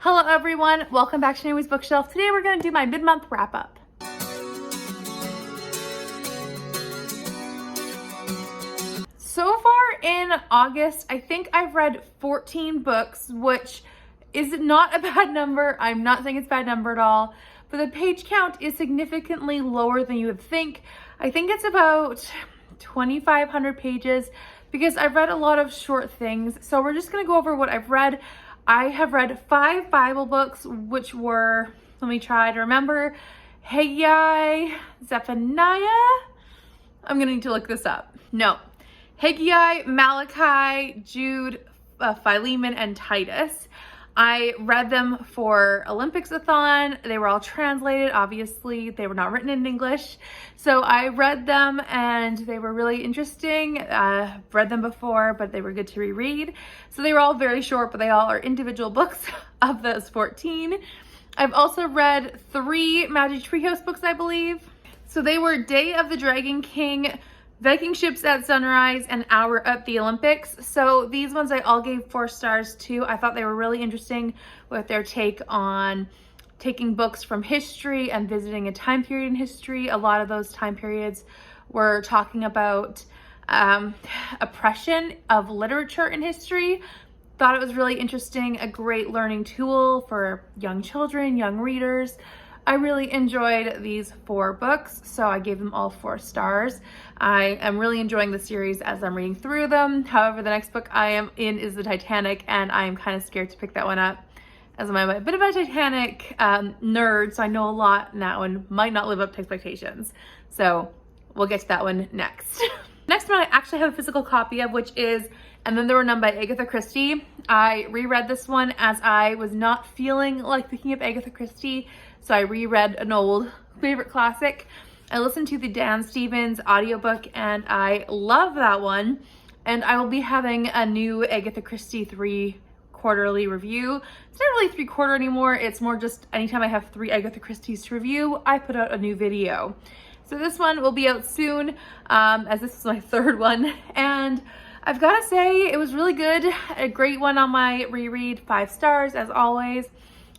Hello everyone, welcome back to Naomi's Bookshelf. Today we're going to do my mid-month wrap-up. So far in August, I think I've read 14 books, which is not a bad number. I'm not saying it's a bad number at all, but the page count is significantly lower than you would think. I think it's about 2,500 pages because I've read a lot of short things. So we're just going to go over what I've read. I have read 5 Bible books, which were, let me try to remember, Haggai, Zephaniah. I'm going to need to look this up. No, Haggai, Malachi, Jude, Philemon, and Titus. I read them for Olympics-a-thon. They were all translated, obviously. They were not written in English. So I read them and they were really interesting. I've read them before, but they were good to reread. So they were all very short, but they all are individual books of those 14. I've also read 3 Magic Treehouse books, I believe. So they were Day of the Dragon King, Viking Ships at Sunrise, and Hour at the Olympics. So these ones I all gave 4 stars too. I thought they were really interesting with their take on taking books from history and visiting a time period in history. A lot of those time periods were talking about oppression of literature in history. Thought it was really interesting, a great learning tool for young children, young readers. I really enjoyed these 4 books, so I gave them all 4 stars. I am really enjoying the series as I'm reading through them. However, the next book I am in is the Titanic, and I am kind of scared to pick that one up as I'm a bit of a Titanic nerd, so I know a lot, and that one might not live up to expectations. So we'll get to that one next. Next one I actually have a physical copy of, which is And Then There Were None by Agatha Christie. I reread this one as I was not feeling like picking up Agatha Christie, so I reread an old favorite classic. I listened to the Dan Stevens audiobook and I love that one. And I will be having a new Agatha Christie 3 quarterly review. It's not really 3/4 anymore. It's more just anytime I have 3 Agatha Christie's to review, I put out a new video. So this one will be out soon, as this is my 3rd one. And I've got to say, it was really good. A great one on my reread, 5 stars as always.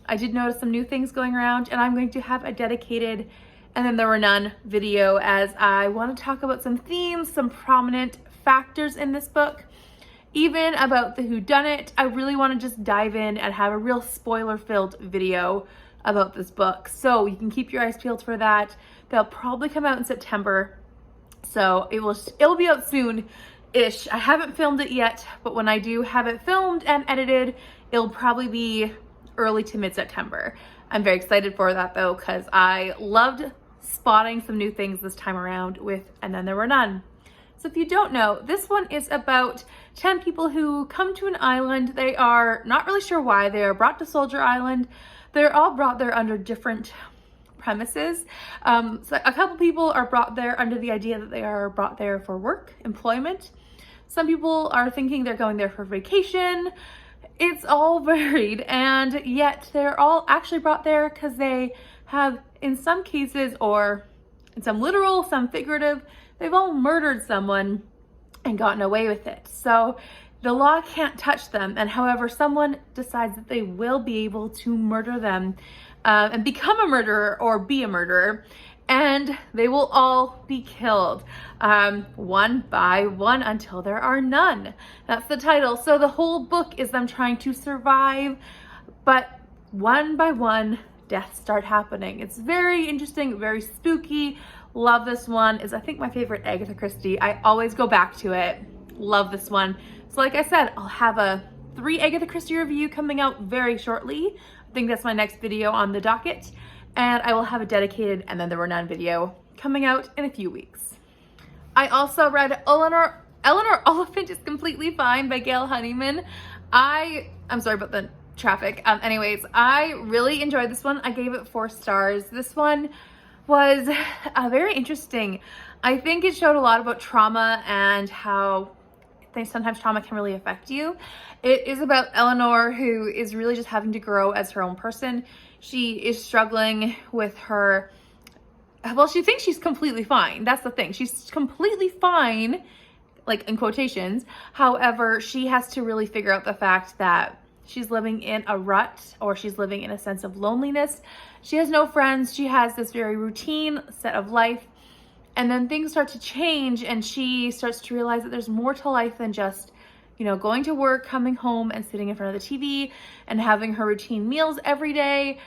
I did notice some new things going around, and I'm going to have a dedicated And Then There Were None video as I want to talk about some themes, some prominent factors in this book, even about the whodunit. I really want to just dive in and have a real spoiler-filled video about this book. So you can keep your eyes peeled for that. They'll probably come out in September. So it'll be out soon-ish. I haven't filmed it yet, but when I do have it filmed and edited, it'll probably be early to mid-September. I'm very excited for that though, because I loved spotting some new things this time around with And Then There Were None. So if you don't know, this one is about 10 people who come to an island. They are not really sure why. They are brought to Soldier Island. They're all brought there under different premises. So a couple people are brought there under the idea that they are brought there for work, employment. Some people are thinking they're going there for vacation. It's all varied, and yet they're all actually brought there because they have, in some cases, or in some literal, some figurative, they've all murdered someone and gotten away with it. So the law can't touch them, and however, someone decides that they will be able to murder them and become a murderer or be a murderer, and they will all be killed one by one until there are none. That's the title. So the whole book is them trying to survive, but one by one, deaths start happening. It's very interesting, very spooky. Love this one. Is I think my favorite Agatha Christie. I always go back to it. Love this one. So like I said, I'll have a 3 Agatha Christie review coming out very shortly. I think that's my next video on the docket. And I will have a dedicated And Then There Were None video coming out in a few weeks. I also read Eleanor, Oliphant is Completely Fine by Gail Honeyman. I'm sorry about the traffic. Anyways, I really enjoyed this one. I gave it 4 stars. This one was very interesting. I think it showed a lot about trauma and how sometimes trauma can really affect you. It is about Eleanor, who is really just having to grow as her own person. She is struggling with her, well, she thinks she's completely fine. That's the thing. She's completely fine, like in quotations. However, she has to really figure out the fact that she's living in a rut, or she's living in a sense of loneliness. She has no friends. She has this very routine set of life. And then things start to change, and she starts to realize that there's more to life than just, you know, going to work, coming home and sitting in front of the TV and having her routine meals every day.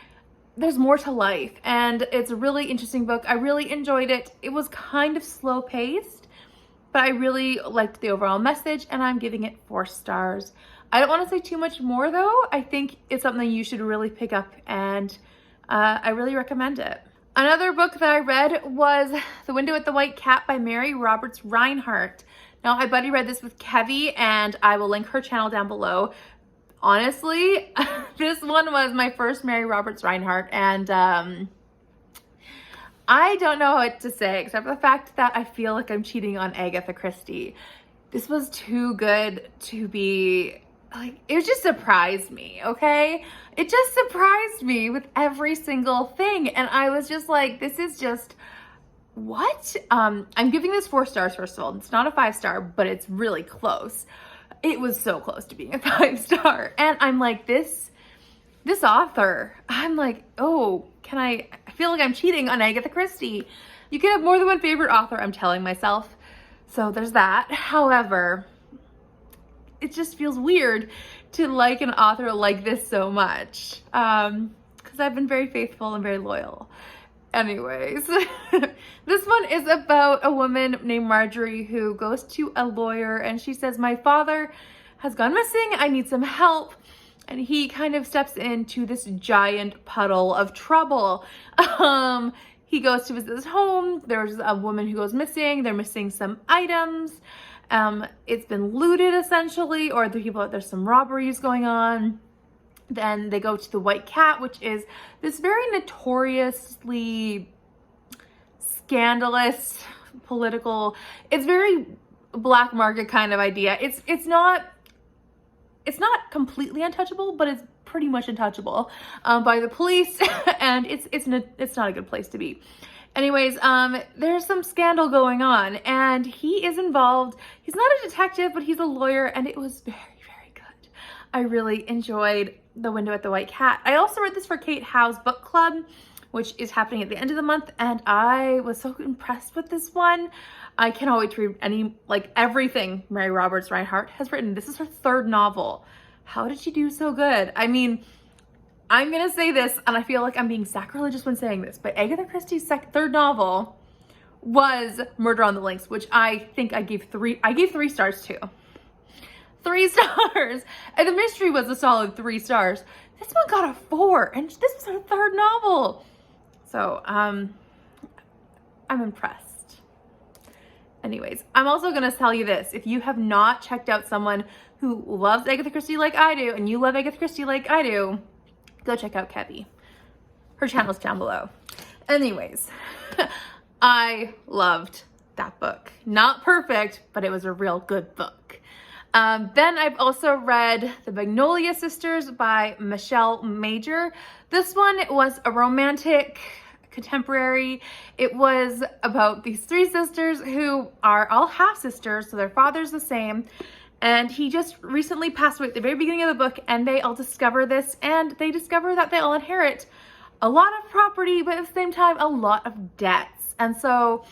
There's more to life, and it's a really interesting book. I really enjoyed it. It was kind of slow paced, but I really liked the overall message, and I'm giving it 4 stars. I don't want to say too much more though. I think it's something you should really pick up, and I really recommend it. Another book that I read was The Window at the White Cat by Mary Roberts Rinehart. Now, I buddy read this with Kevi, and I will link her channel down below. Honestly, this one was my first Mary Roberts Rinehart, and I don't know what to say except for the fact that I feel like I'm cheating on Agatha Christie. This was too good to be, like, it just surprised me, okay? It just surprised me with every single thing, and I was just like, this is just, what? I'm giving this 4 stars, first of all. It's not a 5-star, but it's really close. It was so close to being a 5-star, and I'm like, this author, I'm like, oh, I feel like I'm cheating on Agatha Christie. You can have more than one favorite author, I'm telling myself. So there's that. However, it just feels weird to like an author like this so much, because I've been very faithful and very loyal. Anyways, this one is about a woman named Marjorie who goes to a lawyer, and she says, my father has gone missing, I need some help. And he kind of steps into this giant puddle of trouble. He goes to visit his home. There's a woman who goes missing. They're missing some items. It's been looted essentially, or there's some robberies going on. Then they go to the White Cat, which is this very notoriously scandalous political, it's very black market kind of idea. It's not completely untouchable, but it's pretty much untouchable by the police, and it's not a good place to be. Anyways, there's some scandal going on, and he is involved. He's not a detective, but he's a lawyer, and it was very, very good. I really enjoyed The Window at the White Cat. I also read this for Kate Howe's book club, which is happening at the end of the month, and I was so impressed with this one. I cannot wait to read everything Mary Roberts Rinehart has written. This is her 3rd novel. How did she do so good? I mean, I'm gonna say this, and I feel like I'm being sacrilegious when saying this, but Agatha Christie's 3rd novel was Murder on the Links, which I think I gave 3 stars to. 3 stars, and the mystery was a solid 3 stars. This one got a 4, and this was her 3rd novel. So, I'm impressed. Anyways, I'm also gonna tell you this. If you have not checked out someone who loves Agatha Christie like I do, and you love Agatha Christie like I do, go check out Kevi. Her channel's down below. Anyways, I loved that book. Not perfect, but it was a real good book. Then I've also read The Magnolia Sisters by Michelle Major. This one was a romantic contemporary. It was about these 3 sisters who are all half sisters, so their father's the same, and he just recently passed away at the very beginning of the book, and they all discover this, and they discover that they all inherit a lot of property, but at the same time a lot of debts. And so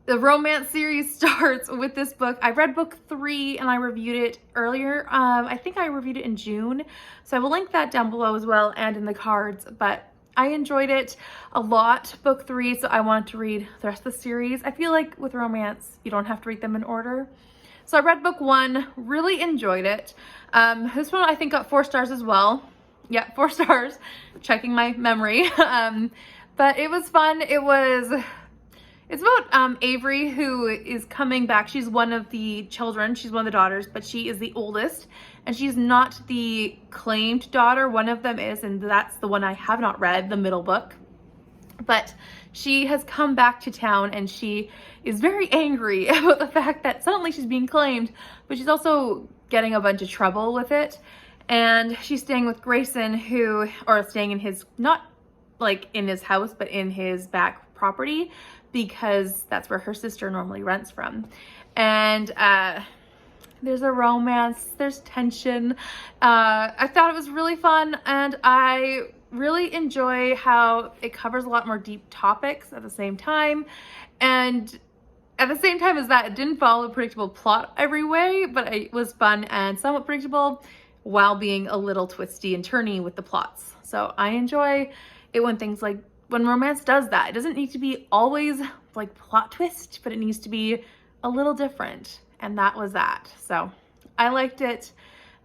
the romance series starts with this book. I read book 3 and I reviewed it earlier. I think I reviewed it in June, so I will link that down below as well and in the cards, but I enjoyed it a lot, book 3, so I want to read the rest of the series. I feel like with romance, you don't have to read them in order. So I read book 1, really enjoyed it. This one I think got 4 stars as well. Yeah, 4 stars, checking my memory. But it was fun. It's about Avery, who is coming back. She's one of the children. She's one of the daughters, but she is the oldest. And she's not the claimed daughter. One of them is, and that's the one I have not read, the middle book. But she has come back to town, and she is very angry about the fact that suddenly she's being claimed, but she's also getting a bunch of trouble with it. And she's staying with Grayson, staying in his, not like in his house, but in his back property, because that's where her sister normally rents from. And there's a romance, there's tension. I thought it was really fun, and I really enjoy how it covers a lot more deep topics at the same time. And at the same time as that, it didn't follow a predictable plot every way, but it was fun and somewhat predictable while being a little twisty and turny with the plots. So I enjoy it when romance does that. It doesn't need to be always like plot twist, but it needs to be a little different. And that was that. So I liked it.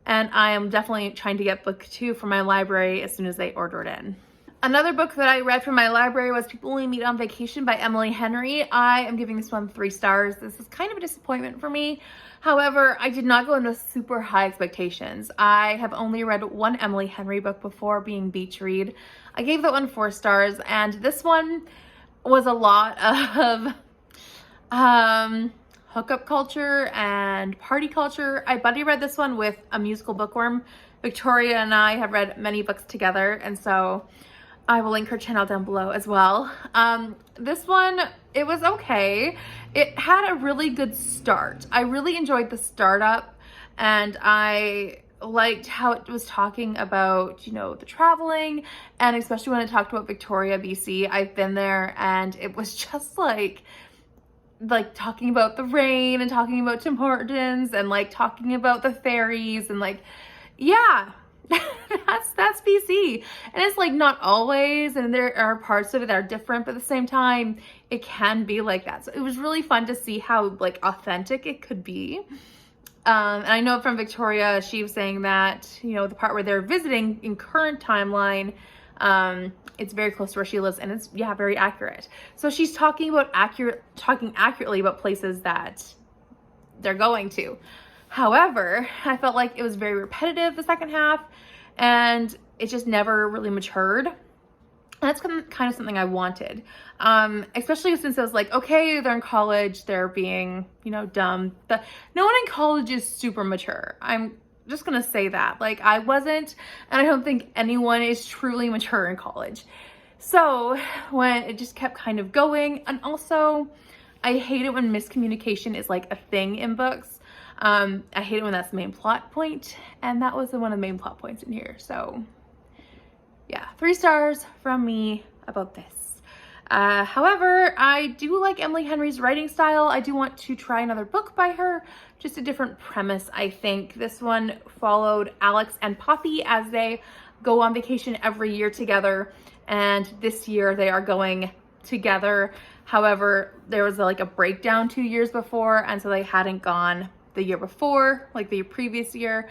And I am definitely trying to get book 2 from my library as soon as they order it in. Another book that I read from my library was People Only Meet on Vacation by Emily Henry. I am giving this one 3 stars. This is kind of a disappointment for me. However, I did not go into super high expectations. I have only read one Emily Henry book before, being Beach Read. I gave that one 4 stars, and this one was a lot of hookup culture and party culture. I buddy read this one with a musical bookworm. Victoria and I have read many books together, and so I will link her channel down below as well. This one, it was okay. It had a really good start. I really enjoyed the startup, and I liked how it was talking about, you know, the traveling, and especially when it talked about Victoria, BC. I've been there, and it was just like talking about the rain and talking about Tim Hortons and like talking about the ferries and like, yeah, that's BC. And it's like not always, and there are parts of it that are different, but at the same time, it can be like that. So it was really fun to see how like authentic it could be. And I know from Victoria, she was saying that, you know, the part where they're visiting in current timeline, it's very close to where she lives, and it's, yeah, very accurate. So she's talking accurately about places that they're going to. However, I felt like it was very repetitive the second half, and it just never really matured. And that's kind of something I wanted, especially since I was like, okay, they're in college, they're being, you know, dumb. No one in college is super mature. I'm just gonna say that. Like, I wasn't, and I don't think anyone is truly mature in college. So when it just kept kind of going, and also I hate it when miscommunication is like a thing in books. I hate it when that's the main plot point, and that was one of the main plot points in here. So yeah, 3 stars from me about this. However, I do like Emily Henry's writing style. I do want to try another book by her, just a different premise, I think. This one followed Alex and Poppy as they go on vacation every year together, and this year they are going together. However, there was like a breakdown 2 years before, and so they hadn't gone the year before, like the previous year.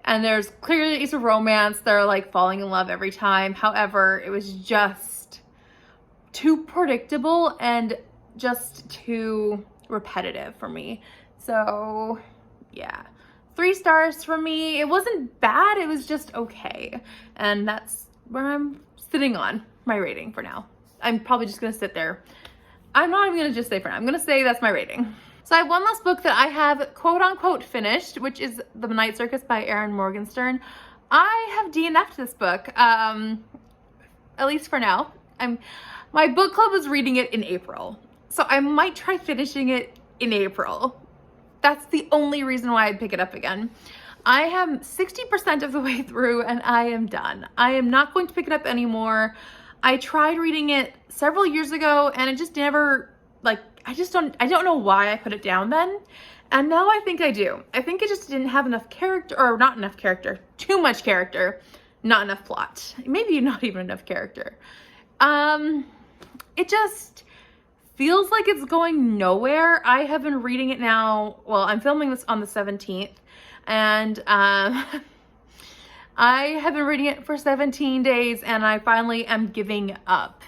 And there's clearly it's a romance. They're like falling in love every time. However, it was just too predictable and just too repetitive for me. So yeah, 3 stars for me. It wasn't bad, it was just okay. And that's where I'm sitting on my rating for now. I'm probably just gonna sit there. I'm not even gonna just say for now. I'm gonna say that's my rating. So I have one last book that I have quote unquote finished, which is The Midnight Circus by Erin Morgenstern. I have DNF'd this book, at least for now. My book club was reading it in April, so I might try finishing it in April. That's the only reason why I'd pick it up again. I am 60% of the way through and I am done. I am not going to pick it up anymore. I tried reading it several years ago and it just never, like, I don't know why I put it down then. And now I think I do. I think it just didn't have enough character, or not enough character, too much character, not enough plot. Maybe not even enough character. It just feels like it's going nowhere. I have been reading it now. Well, I'm filming this on the 17th, and I have been reading it for 17 days, and I finally am giving up.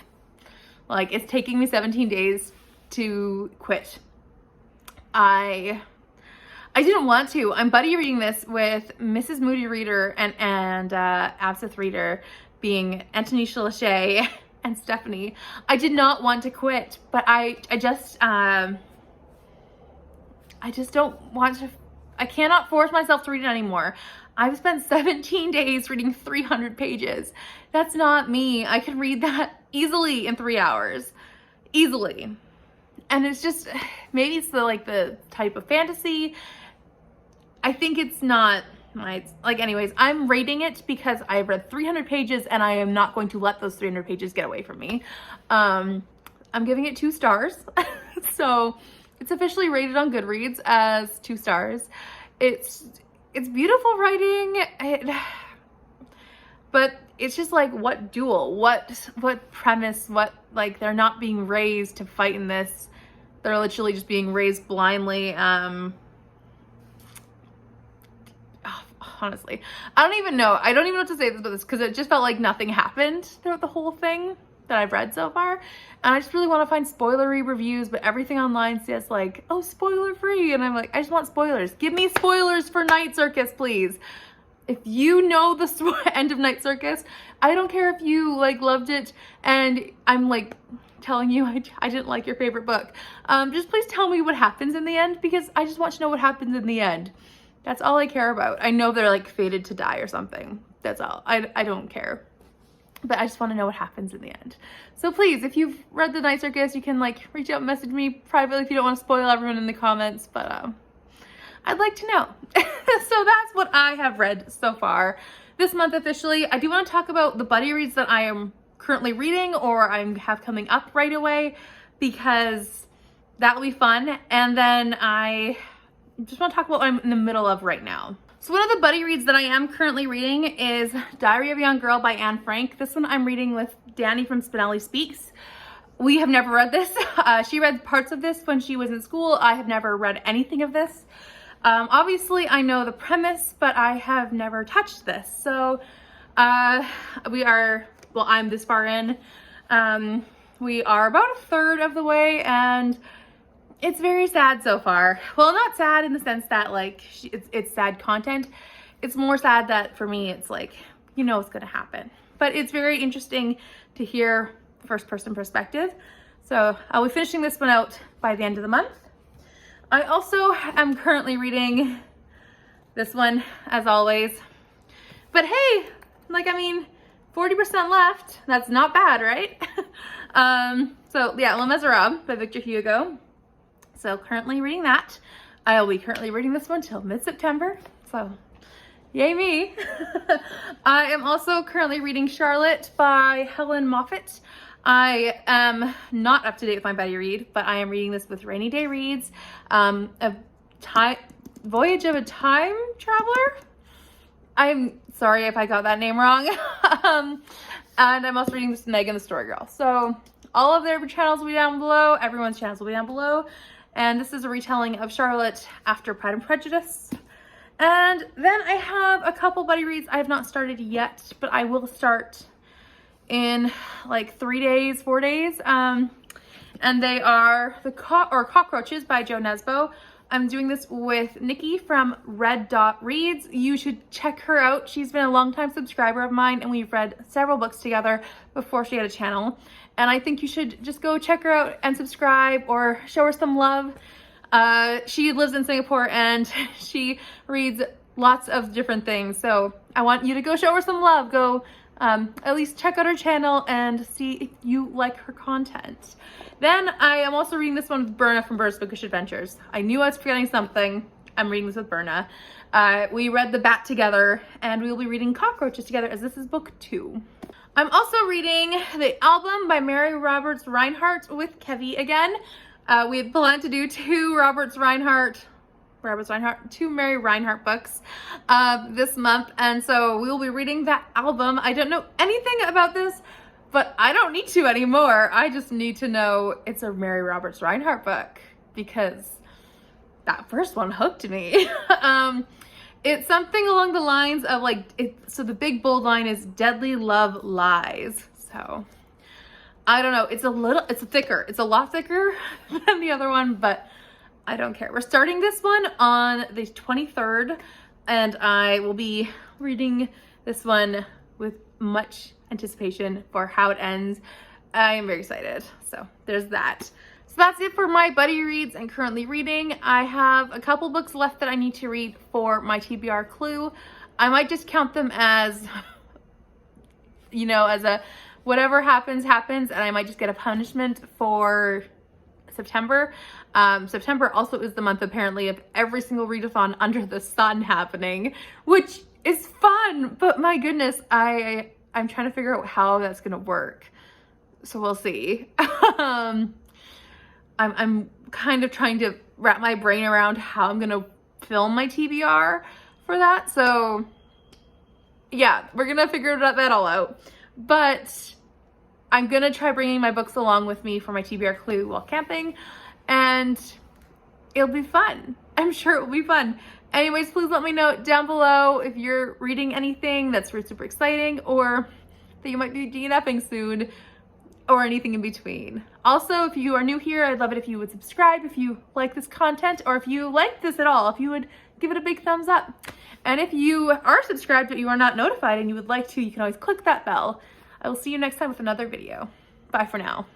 Like, it's taking me 17 days to quit. I didn't want to. I'm buddy reading this with Mrs. Moody Reader and Absinthe Reader, being Antonisha Lachey and Stephanie. I did not want to quit, but I just don't want to. I cannot force myself to read it anymore. I've spent 17 days reading 300 pages. That's not me. I could read that easily in 3 hours. Easily. And it's just, maybe it's the type of fantasy. I think it's not anyways, I'm rating it because I've read 300 pages and I am not going to let those 300 pages get away from me. I'm giving it 2 stars. So it's officially rated on Goodreads as 2 stars. It's beautiful writing, but it's just like, what duel, what premise, what, like, they're not being raised to fight in this. They're literally just being raised blindly. Honestly, I don't even know what to say about this, because it just felt like nothing happened throughout the whole thing that I've read so far. And I just really want to find spoilery reviews, but everything online says like, oh, spoiler free. And I'm like, I just want spoilers. Give me spoilers for Night Circus, please. If you know the end of Night Circus, I don't care if you like loved it and I'm like telling you I didn't like your favorite book. Just please tell me what happens in the end, because I just want to know what happens in the end. That's all I care about. I know they're like fated to die or something. That's all. I don't care. But I just want to know what happens in the end. So please, if you've read The Night Circus, you can like reach out and message me privately if you don't want to spoil everyone in the comments. But I'd like to know. So that's what I have read so far this month officially. I do want to talk about the buddy reads that I am currently reading or I have coming up right away, because that will be fun. And then I just want to talk about what I'm in the middle of right now. So one of the buddy reads that I am currently reading is Diary of a Young Girl by Anne Frank. This one I'm reading with Danny from Spinelli Speaks. We have never read this. She read parts of this when she was in school. I have never read anything of this. Obviously I know the premise, but I have never touched this. So I'm this far in. We are about a third of the way, and it's very sad so far. Well, not sad in the sense that like it's sad content. It's more sad that for me it's like, you know, it's gonna happen. But it's very interesting to hear first person perspective. So I'll be finishing this one out by the end of the month. I also am currently reading this one, as always. But hey, like, I mean, 40% left. That's not bad, right? So yeah, Les Miserables by Victor Hugo. So currently reading that. I'll be currently reading this one till mid-September. So yay me. I am also currently reading Charlotte by Helen Moffat. I am not up to date with my buddy read, but I am reading this with Rainey Day Reads. Voyage of a Time Traveler. I'm sorry if I got that name wrong. And I'm also reading this with Megan the Story Girl. So all of their channels will be down below. Everyone's channels will be down below. And this is a retelling of Charlotte after Pride and Prejudice. And then I have a couple buddy reads I have not started yet, but I will start in like 4 days. And they are Cockroaches by Jo Nesbo. I'm doing this with Nikki from Red Dot Reads. You should check her out. She's been a longtime subscriber of mine, and we've read several books together before she had a channel. And I think you should just go check her out and subscribe or show her some love. She lives in Singapore and she reads lots of different things. So I want you to go show her some love. Go at least check out her channel and see if you like her content. Then I am also reading this one with Berna from Berna's Bookish Adventures. I knew I was forgetting something. I'm reading this with Berna. We read The Bat together, and we will be reading Cockroaches together, as this is book 2. I'm also reading The Album by Mary Roberts Rinehart with Kevy again. We had planned to do 2 Mary Rinehart books this month, and so we will be reading that album. I don't know anything about this, but I don't need to anymore. I just need to know it's a Mary Roberts Rinehart book, because that first one hooked me. It's something along the lines of like, so the big bold line is Deadly Love Lies. So I don't know. It's a lot thicker than the other one, but I don't care. We're starting this one on the 23rd, and I will be reading this one with much anticipation for how it ends. I am very excited. So there's that. So that's it for my buddy reads I'm currently reading. I have a couple books left that I need to read for my TBR Clue. I might just count them as, as a whatever happens, happens, and I might just get a punishment for September. September also is the month apparently of every single readathon under the sun happening, which is fun, but my goodness, I'm trying to figure out how that's gonna work. So we'll see. I'm kind of trying to wrap my brain around how I'm gonna film my TBR for that. So yeah, we're gonna figure that all out. But I'm gonna try bringing my books along with me for my TBR clue while camping, and it'll be fun. I'm sure it will be fun. Anyways, please let me know down below if you're reading anything that's super exciting, or that you might be DNFing soon, or anything in between. Also, if you are new here, I'd love it if you would subscribe if you like this content, or if you like this at all, if you would give it a big thumbs up. And if you are subscribed but you are not notified and you would like to, you can always click that bell. I will see you next time with another video. Bye for now.